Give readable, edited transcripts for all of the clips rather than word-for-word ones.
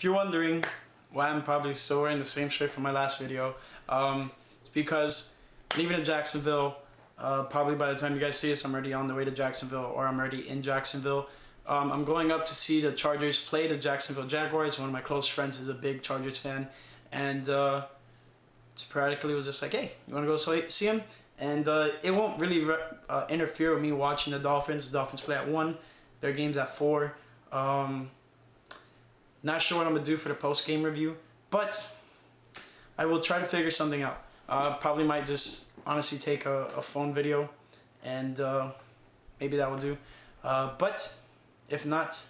If you're wondering why I'm probably still wearing the same shirt from my last video, it's because leaving in Jacksonville, probably by the time you guys see this, I'm already on the way to Jacksonville, or I'm already in Jacksonville. I'm going up to see the Chargers play the Jacksonville Jaguars. One of my close friends is a big Chargers fan, and sporadically was just like, hey, you want to go see him? And it won't really interfere with me watching the Dolphins. The Dolphins play at 1, their game's at 4. Not sure what I'm going to do for the post-game review, but I will try to figure something out. Probably might just honestly take a phone video, and maybe that will do. But if not,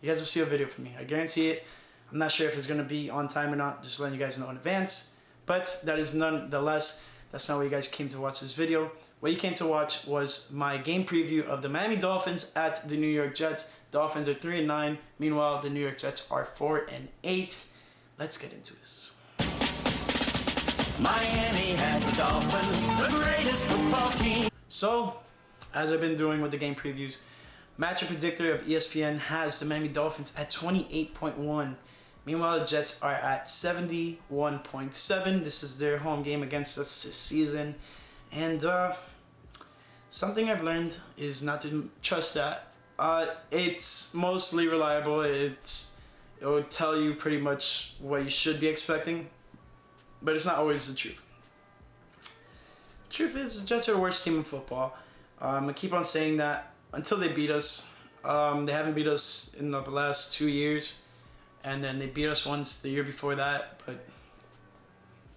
you guys will see a video from me. I guarantee it. I'm not sure if it's going to be on time or not, just letting you guys know in advance. But that is nonetheless, that's not what you guys came to watch this video. What you came to watch was my game preview of the Miami Dolphins at the New York Jets. Dolphins are 3-9. Meanwhile, the New York Jets are 4-8. Let's get into this. Miami has the Dolphins, the greatest football team. So, as I've been doing with the game previews, Matchup Predictor of ESPN has the Miami Dolphins at 28.1. Meanwhile, the Jets are at 71.7. This is their home game against us this season. And something I've learned is not to trust that. It's mostly reliable. It will tell you pretty much what you should be expecting, but it's not always the truth. Truth is, the Jets are the worst team in football. I keep on saying that until they beat us. They haven't beat us in the last 2 years, and then they beat us once the year before that, but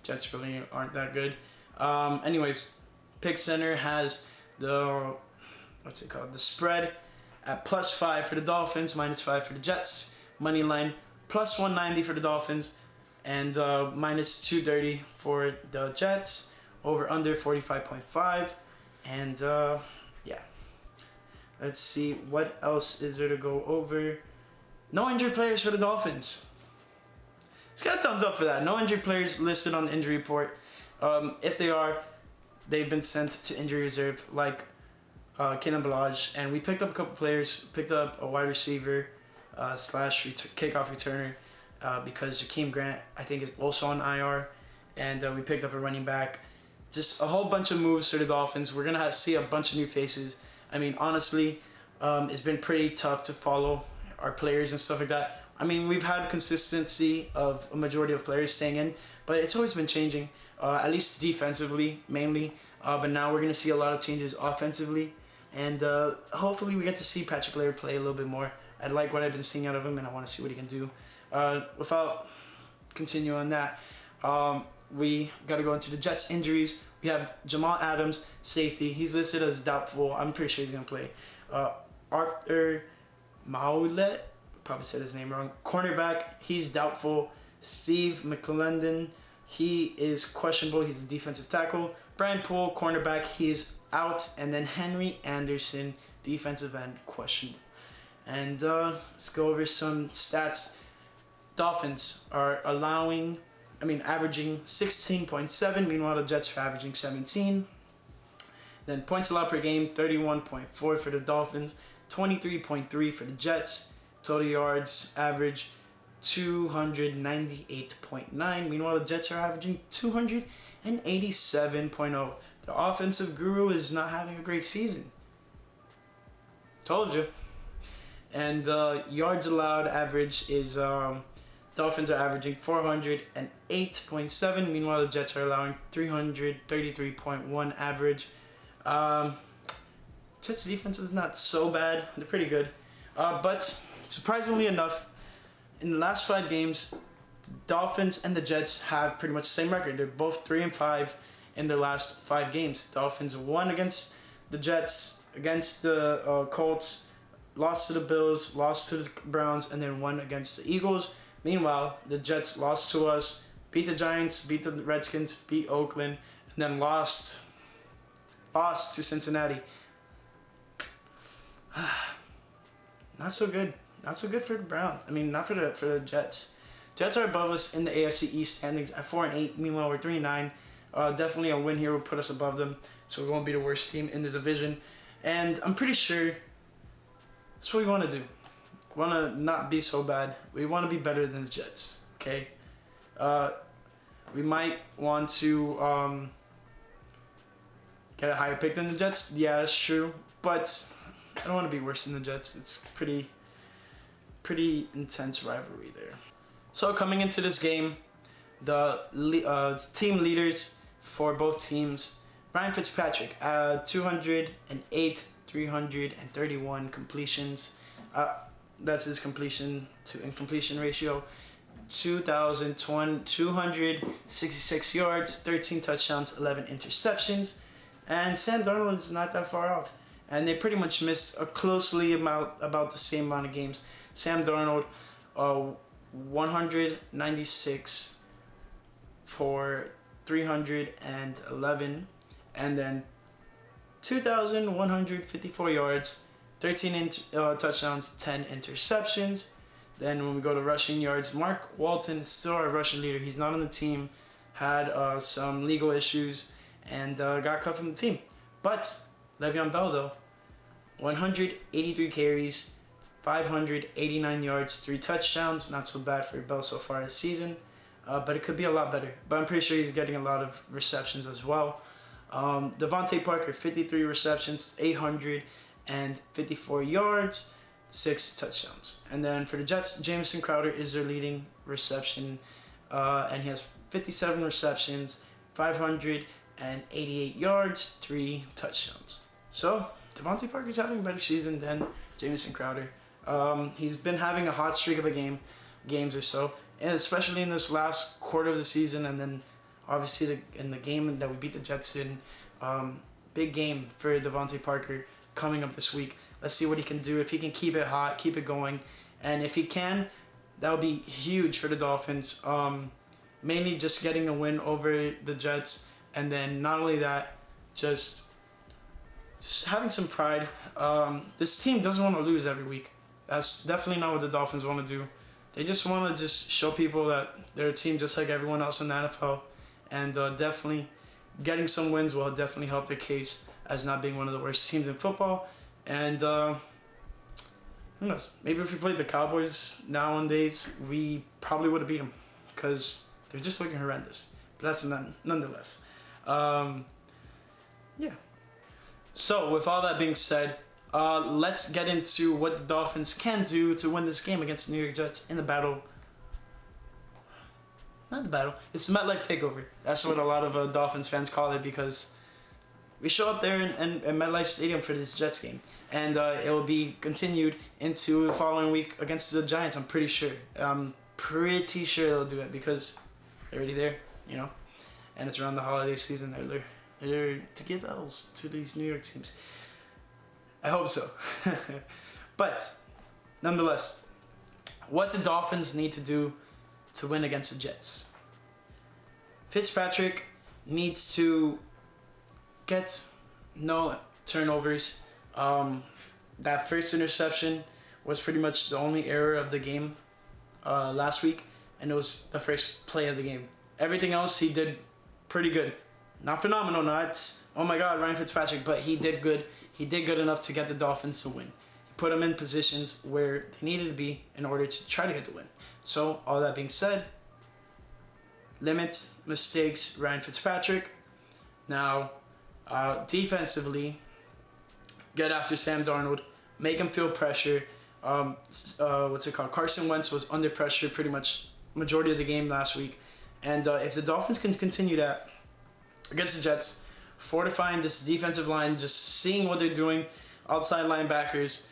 Jets really aren't that good. Anyways, Pick Center has the, the spread at +5 for the Dolphins, -5 for the Jets. Money line +190 for the Dolphins, and -230 for the Jets. Over under 45.5, and yeah. Let's see, what else is there to go over? No injured players for the Dolphins. Let's get a thumbs up for that. No injured players listed on the injury report. If they are, they've been sent to injury reserve, like Keenan Balaj, and we picked up a couple players. Picked up a wide receiver slash kickoff returner because Jakeem Grant, I think, is also on IR, and we picked up a running back. Just a whole bunch of moves for the Dolphins. We're gonna see a bunch of new faces. I mean, honestly, it's been pretty tough to follow our players and stuff like that. I mean, we've had consistency of a majority of players staying in, but it's always been changing, at least defensively mainly. But now we're gonna see a lot of changes offensively. And hopefully we get to see Patrick Laird play a little bit more. I like what I've been seeing out of him, and I want to see what he can do. Without continuing on that, we got to go into the Jets injuries. We have Jamal Adams, safety. He's listed as doubtful. I'm pretty sure he's going to play. Arthur Maulet, probably said his name wrong. Cornerback, he's doubtful. Steve McClendon, he is questionable. He's a defensive tackle. Brian Poole, cornerback, he is out. And then Henry Anderson, defensive end, questionable. And let's go over some stats. Dolphins are averaging 16.7. Meanwhile, the Jets are averaging 17. Then points allowed per game, 31.4 for the Dolphins, 23.3 for the Jets. Total yards average 298.9. Meanwhile, the Jets are averaging 287.0. The offensive guru is not having a great season. Told you. And yards allowed average is Dolphins are averaging 408.7. Meanwhile, the Jets are allowing 333.1 average. Jets defense is not so bad. They're pretty good. But surprisingly enough, in the last 5 games, the Dolphins and the Jets have pretty much the same record. They're both 3-5 in their last 5 games. Dolphins won against the Jets, against the Colts, lost to the Bills, lost to the Browns, and then won against the Eagles. Meanwhile, the Jets lost to us, beat the Giants, beat the Redskins, beat Oakland, and then lost to Cincinnati. Not so good. Not so good for the Browns. I mean, not for the Jets. Jets are above us in the AFC East standings at 4-8. Meanwhile, we're 3-9. Definitely a win here will put us above them, so we won't be the worst team in the division. And I'm pretty sure that's what we want to do. want to not be so bad. We want to be better than the Jets, okay? We might want to get a higher pick than the Jets. Yeah, that's true. But I don't want to be worse than the Jets. It's pretty intense rivalry there. So coming into this game, the team leaders for both teams, Ryan Fitzpatrick, 208, 331 completions. That's his completion to incompletion ratio. 266 yards, 13 touchdowns, 11 interceptions. And Sam Darnold is not that far off. And they pretty much missed a closely about the same amount of games. Sam Darnold, 196 for 311, and then 2,154 yards, 13 touchdowns, 10 interceptions. Then when we go to rushing yards, Mark Walton is still our rushing leader. He's not on the team, had some legal issues, and got cut from the team. But Le'Veon Bell, though, 183 carries, 589 yards, 3 touchdowns. Not so bad for Bell so far this season, but it could be a lot better. But I'm pretty sure he's getting a lot of receptions as well. Devontae Parker, 53 receptions, 854 yards, 6 touchdowns. And then for the Jets, Jamison Crowder is their leading reception, and he has 57 receptions, 588 yards, 3 touchdowns. So Devontae Parker's having a better season than Jamison Crowder. He's been having a hot streak of games or so, and especially in this last quarter of the season, and then obviously in the game that we beat the Jets in. Big game for Devontae Parker coming up this week. Let's see what he can do. If he can keep it hot, keep it going, and if he can, that would be huge for the Dolphins. Mainly just getting a win over the Jets, and then not only that, just having some pride. This team doesn't want to lose every week. That's definitely not what the Dolphins want to do. They just want to just show people that they're a team just like everyone else in the NFL, and definitely getting some wins will definitely help their case as not being one of the worst teams in football. And who knows? Maybe if we played the Cowboys nowadays, we probably would have beat them because they're just looking horrendous. But that's nonetheless. Yeah. So with all that being said, let's get into what the Dolphins can do to win this game against the New York Jets in the battle. Not the battle. It's the MetLife Takeover. That's what a lot of Dolphins fans call it, because we show up there in MetLife Stadium for this Jets game. And it will be continued into the following week against the Giants, I'm pretty sure. I'm pretty sure they'll do it because they're already there, you know. And it's around the holiday season. They're to give L's to these New York teams. I hope so. But nonetheless, what the Dolphins need to do to win against the Jets. Fitzpatrick needs to get no turnovers. That first interception was pretty much the only error of the game last week, and it was the first play of the game. Everything else he did pretty good. Not phenomenal, not, oh my God, Ryan Fitzpatrick, but he did good. He did good enough to get the Dolphins to win. He put them in positions where they needed to be in order to try to get the win. So, all that being said, limit mistakes, Ryan Fitzpatrick. Now, defensively, get after Sam Darnold, make him feel pressure. Carson Wentz was under pressure pretty much majority of the game last week. And if the Dolphins can continue that against the Jets, fortifying this defensive line, just seeing what they're doing, outside linebackers,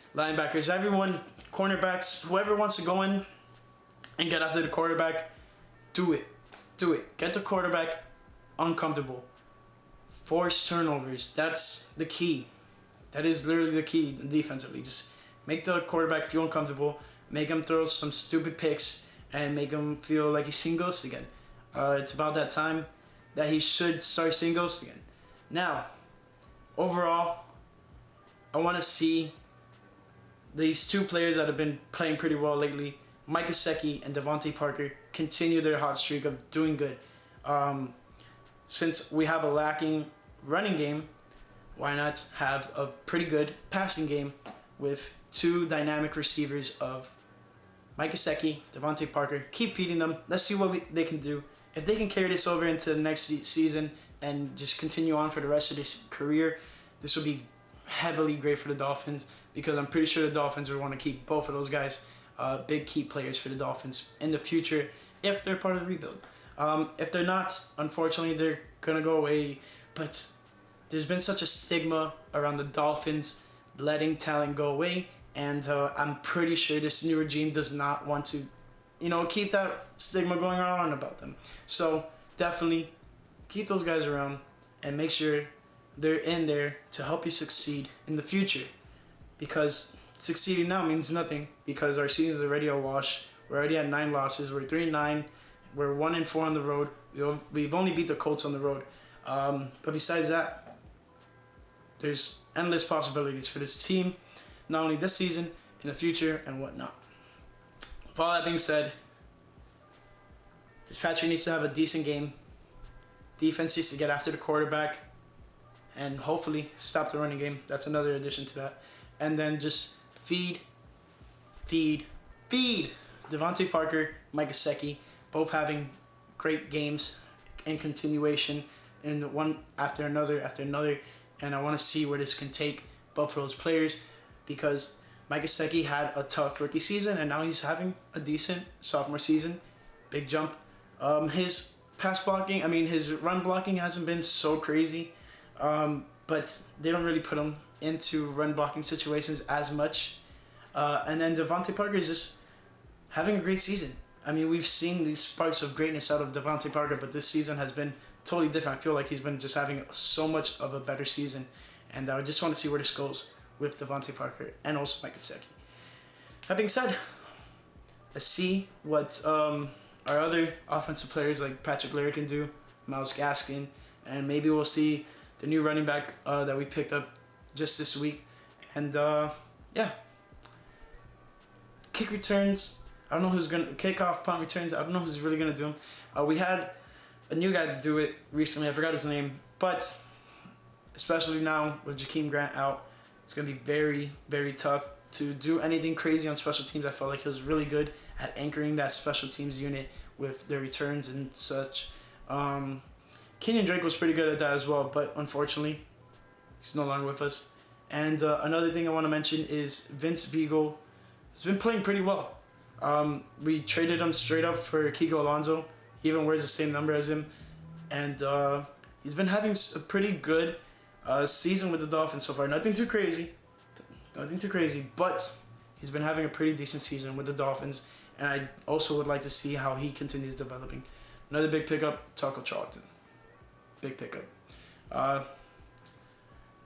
everyone, cornerbacks, whoever wants to go in and get after the quarterback, do it. Get the quarterback uncomfortable. Force turnovers. That's the key. That is literally the key defensively. Just make the quarterback feel uncomfortable, make him throw some stupid picks, and make him feel like he's seeing ghosts again. It's about that time that he should start seeing ghosts again. Now, overall, I want to see these two players that have been playing pretty well lately, Mike Gesicki and Devontae Parker, continue their hot streak of doing good. Since we have a lacking running game, why not have a pretty good passing game with two dynamic receivers of Mike Gesicki, Devontae Parker, keep feeding them. Let's see what they can do. If they can carry this over into the next season and just continue on for the rest of this career, this will be heavily great for the Dolphins, because I'm pretty sure the Dolphins would want to keep both of those guys, big key players for the Dolphins in the future if they're part of the rebuild. If they're not, unfortunately, they're going to go away. But there's been such a stigma around the Dolphins letting talent go away, and I'm pretty sure this new regime does not want to, keep that stigma going on about them. So definitely keep those guys around and make sure they're in there to help you succeed in the future, because succeeding now means nothing, because our season's already a wash. We're already at 9 losses. We're 3-9. We're 1-4 on the road. We've only beat the Colts on the road. But besides that, there's endless possibilities for this team, not only this season, in the future, and whatnot. With all that being said, Fitzpatrick needs to have a decent game. Defense needs to get after the quarterback and hopefully stop the running game. That's another addition to that. And then just feed Devontae Parker, Mike Gesicki, both having great games in continuation, and one after another. And I want to see where this can take both of those players, because Mike Gesicki had a tough rookie season, and now he's having a decent sophomore season. Big jump. His his run blocking hasn't been so crazy, but they don't really put him into run blocking situations as much. And then Devontae Parker is just having a great season. We've seen these sparks of greatness out of Devontae Parker, but this season has been totally different. I feel like he's been just having so much of a better season, and I just want to see where this goes with Devontae Parker and also Mike Gesicki. That being said, let's see what our other offensive players like Patrick Laird can do, Myles Gaskin, and maybe we'll see the new running back that we picked up just this week. And kick returns, I don't know who's going to kick off punt returns. I don't know who's really going to do them. We had a new guy do it recently. I forgot his name. But especially now with Jakeem Grant out, it's going to be very, very tough to do anything crazy on special teams. I felt like he was really good at anchoring that special teams unit with their returns and such. Kenyon Drake was pretty good at that as well, but unfortunately, he's no longer with us. And another thing I want to mention is Vince Beagle has been playing pretty well. We traded him straight up for Kiko Alonso. He even wears the same number as him. And he's been having a pretty good season with the Dolphins so far. Nothing too crazy, but he's been having a pretty decent season with the Dolphins. And I also would like to see how he continues developing. Another big pickup, Taco Charlton. Big pickup.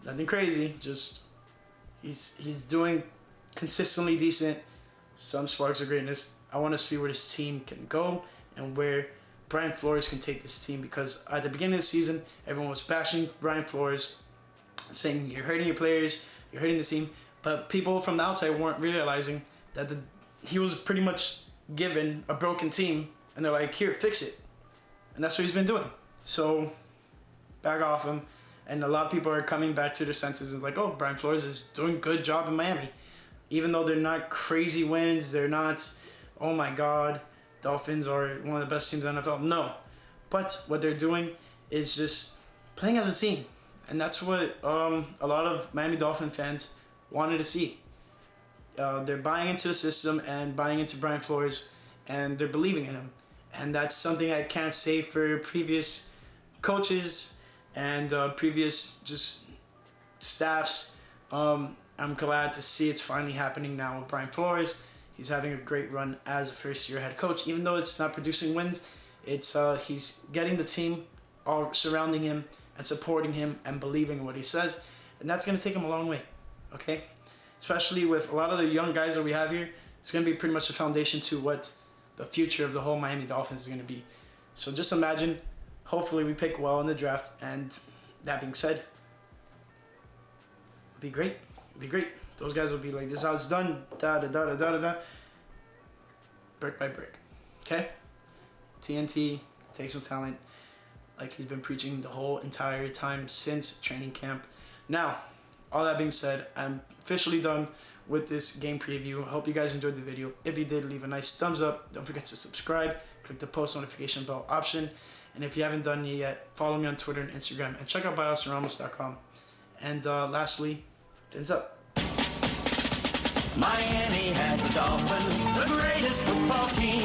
Nothing crazy, just he's doing consistently decent. Some sparks of greatness. I want to see where this team can go and where Brian Flores can take this team, because at the beginning of the season, everyone was bashing Brian Flores, saying you're hurting your players, you're hurting the team. But people from the outside weren't realizing that he was pretty much given a broken team, and they're like, here, fix it. And that's what he's been doing. So back off him. And a lot of people are coming back to their senses and like, oh, Brian Flores is doing a good job in Miami. Even though they're not crazy wins, they're not, oh my God, Dolphins are one of the best teams in the NFL. No. But what they're doing is just playing as a team. And that's what a lot of Miami Dolphin fans wanted to see. They're buying into the system and buying into Brian Flores, and they're believing in him. And that's something I can't say for previous coaches and previous just staffs. I'm glad to see it's finally happening now with Brian Flores. He's having a great run as a first-year head coach. Even though it's not producing wins, it's he's getting the team all surrounding him and supporting him and believing in what he says. And that's going to take him a long way, okay? Especially with a lot of the young guys that we have here, it's going to be pretty much the foundation to what the future of the whole Miami Dolphins is going to be. So just imagine, hopefully we pick well in the draft, and that being said, it'll be great. It'll be great. Those guys will be like, this is how it's done, brick by brick, okay? TNT takes some talent, like he's been preaching the whole entire time since training camp. Now, all that being said, I'm officially done with this game preview. I hope you guys enjoyed the video. If you did, leave a nice thumbs up. Don't forget to subscribe. Click the post notification bell option. And if you haven't done it yet, follow me on Twitter and Instagram. And check out biosramos.com. And lastly, fins up. Miami has the Dolphins, the greatest football team.